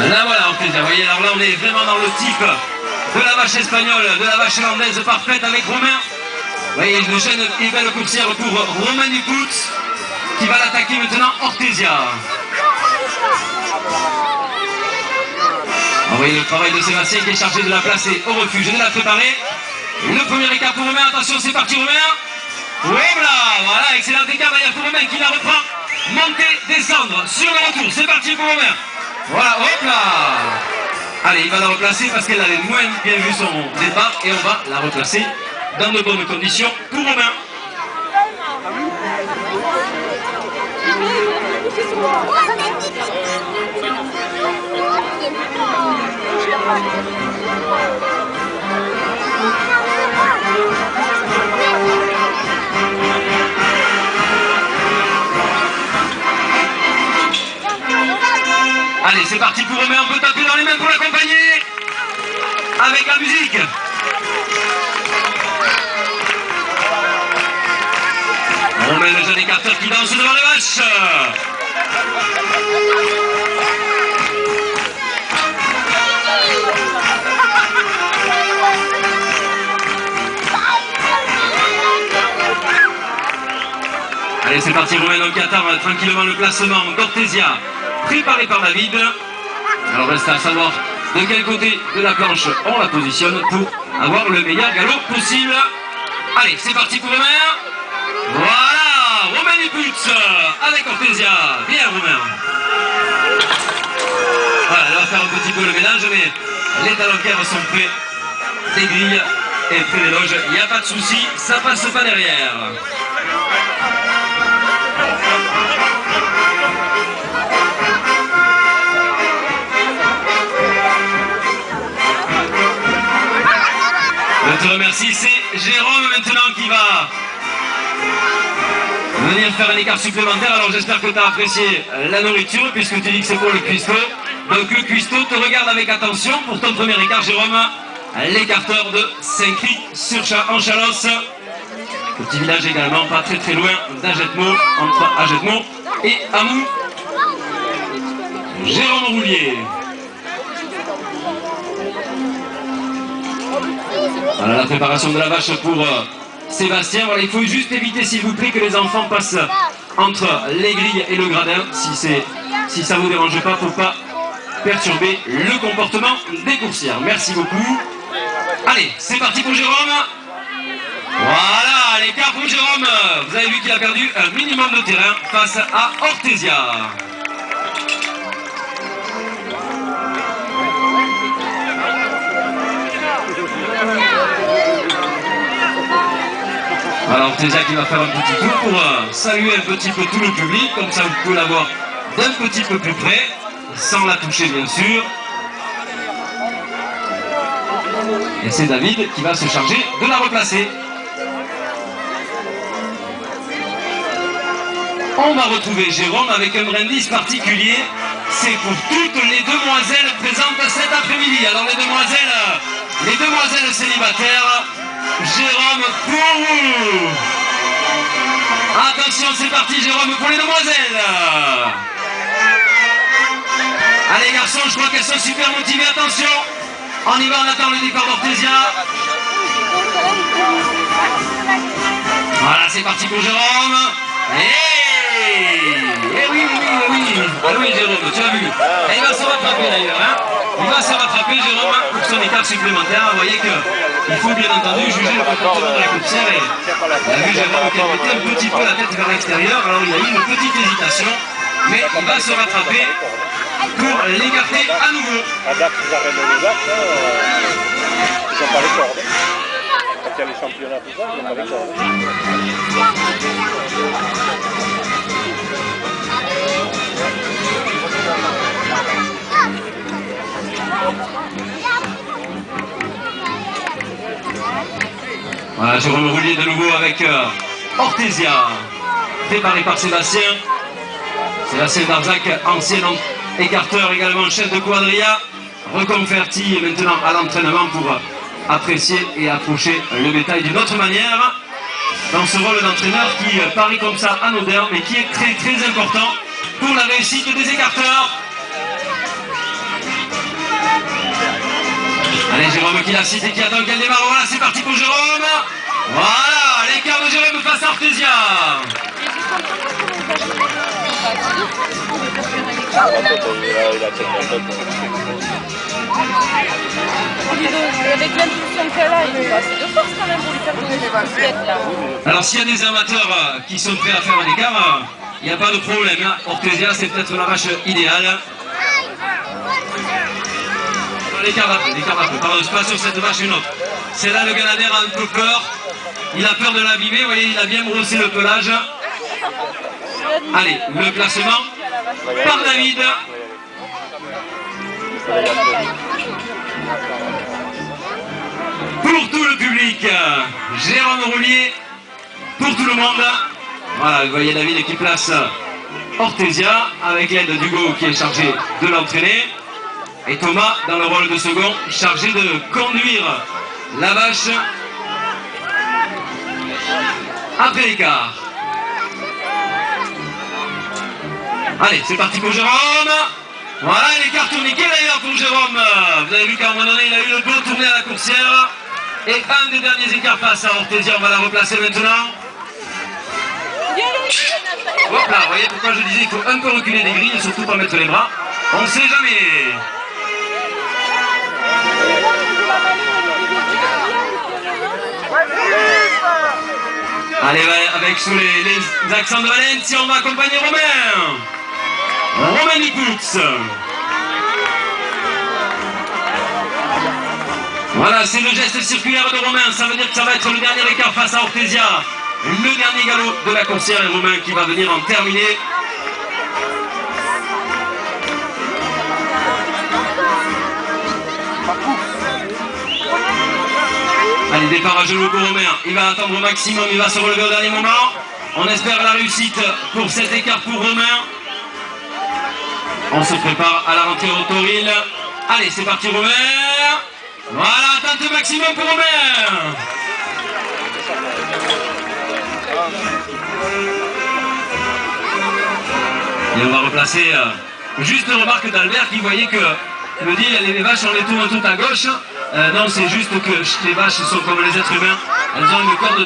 Là voilà, Ortesia, vous voyez, alors là on est vraiment dans le type de la vache espagnole, de la vache hollandaise parfaite avec Romain. Vous voyez, une jeune et belle coursière pour Romain Dupout qui va l'attaquer maintenant, Ortesia. Vous voyez le travail de Sébastien qui est chargé de la placer au refuge et de la préparer. Le premier écart pour Romain, attention, c'est parti Romain. Oui, voilà, excellent écart d'ailleurs pour Romain qui la reprend. Monter, descendre, sur le retour, c'est parti pour Romain. Voilà, hop là. Allez, il va la replacer parce qu'elle avait moins bien vu son départ et on va la replacer dans de bonnes conditions pour Romain. Allez, c'est parti pour Romain, on peut taper dans les mains pour l'accompagner avec la musique. Romain, le jeune écarteur qui danse devant les vaches. Allez, c'est parti, Romain donc qui attend tranquillement le placement d'Ortesia, préparé par David. Alors reste à savoir de quel côté de la planche on la positionne pour avoir le meilleur galop possible. Allez, c'est parti pour Romain. Voilà, Romain Dupout avec Ortesia. Bien Romain. Voilà, elle va faire un petit peu le ménage, mais les talonquères sont prêts. Les grilles et près des loges, il n'y a pas de souci, ça passe pas derrière. Je te remercie, c'est Jérôme maintenant qui va venir faire un écart supplémentaire. Alors j'espère que tu as apprécié la nourriture puisque tu dis que c'est pour le cuistot. Donc le cuistot te regarde avec attention pour ton premier écart, Jérôme. L'écarteur de Saint-Cry en Chalosse. Petit village également, pas très très loin d'Agetmau, entre Agetmau et Amou. Jérôme Roulier. Voilà la préparation de la vache pour Sébastien. Voilà, il faut juste éviter s'il vous plaît que les enfants passent entre les grilles et le gradin. Si ça ne vous dérange pas, pour pas perturber le comportement des coursières. Merci beaucoup. Allez, c'est parti pour Jérôme. Voilà, l'écart pour Jérôme. Vous avez vu qu'il a perdu un minimum de terrain face à Ortesia. Alors Ortesia qui va faire un petit tour pour saluer un petit peu tout le public, comme ça vous pouvez la voir d'un petit peu plus près, sans la toucher bien sûr. Et c'est David qui va se charger de la replacer. On va retrouver Jérôme avec un brindis particulier. C'est pour toutes les demoiselles présentes cet après-midi. Alors les demoiselles célibataires, Jérôme pour vous. Attention, c'est parti Jérôme pour les demoiselles. Allez garçons, je crois qu'elles sont super motivées, attention. On y va, on attend le départ d'Ortesia. Voilà, c'est parti pour Jérôme. Oui. Ah oui Jérôme, tu as vu. Et il va se rattraper d'ailleurs. Hein. Il va se rattraper Jérôme pour son écart supplémentaire. Vous voyez qu'il faut bien entendu juger le comportement de la coursière. Et il a vu Jérôme qui mettait un petit peu la tête vers l'extérieur. Alors il y a eu une petite hésitation. Mais il va se rattraper pour l'écarter à nouveau. À date, ils arrêtent les actes, ils n'ont pas les cordes. Quand il y a les championnats, tout ça, ils n'ont pas les cordes. Voilà, Jérôme Roulier de nouveau avec Ortesia, préparé par Sébastien. Sébastien Darzac, ancien écarteur, également chef de quadrilla, reconverti maintenant à l'entraînement pour apprécier et approcher le bétail d'une autre manière. Dans ce rôle d'entraîneur qui paraît comme ça anodin, mais qui est très très important pour la réussite des écarteurs. Allez, Jérôme qui la cite et qui attend qu'elle démarre. Voilà, c'est parti pour Jérôme. Voilà, l'écart de Jérôme face à Ortesia. Il a tellement avec l'impulsion qu'elle a, il faut assez de force quand même pour lui faire donner des baskets là. Alors s'il y a des amateurs qui sont prêts à faire un écart, il n'y a pas de problème. Hein. Ortesia, c'est peut-être la vache idéale. L'écart d'après, pardon, c'est pas sur cette vache une autre. C'est là le Canadien a un peu peur. Il a peur de l'abîmer, vous voyez, il a bien brossé le pelage. Allez, le classement par David. Pour tout le public, Jérôme Roulier, pour tout le monde. Voilà, vous voyez David qui place Ortesia avec l'aide d'Hugo qui est chargé de l'entraîner. Et Thomas dans le rôle de second, chargé de conduire la vache après l'écart. Allez, c'est parti pour Jérôme. Voilà, l'écart tourniquet d'ailleurs pour Jérôme. Vous avez vu qu'à un moment donné, il a eu le dos tourné à la coursière. Et un des derniers écarts face à Ortesia, on va la replacer maintenant. Hop là, vous voyez pourquoi je disais qu'il faut un peu reculer des grilles et surtout pas mettre les bras. On ne sait jamais. Allez, avec sous les accents de Valencia, on va accompagner Romain. Romain Nicoux. Voilà, c'est le geste circulaire de Romain. Ça veut dire que ça va être le dernier écart face à Ortesia. Le dernier galop de la coursière et Romain qui va venir en terminer. Allez, départ à genoux pour Romain. Il va attendre au maximum, il va se relever au dernier moment. On espère la réussite pour cet écart pour Romain. On se prépare à la rentrée au Toril. Allez, c'est parti Romain. Voilà, attente maximum pour Romain. Et on va replacer juste une remarque d'Albert qui voyait que me dit les vaches on les tourne toutes à gauche. Non, c'est juste que les vaches sont comme les êtres humains. Elles ont une corde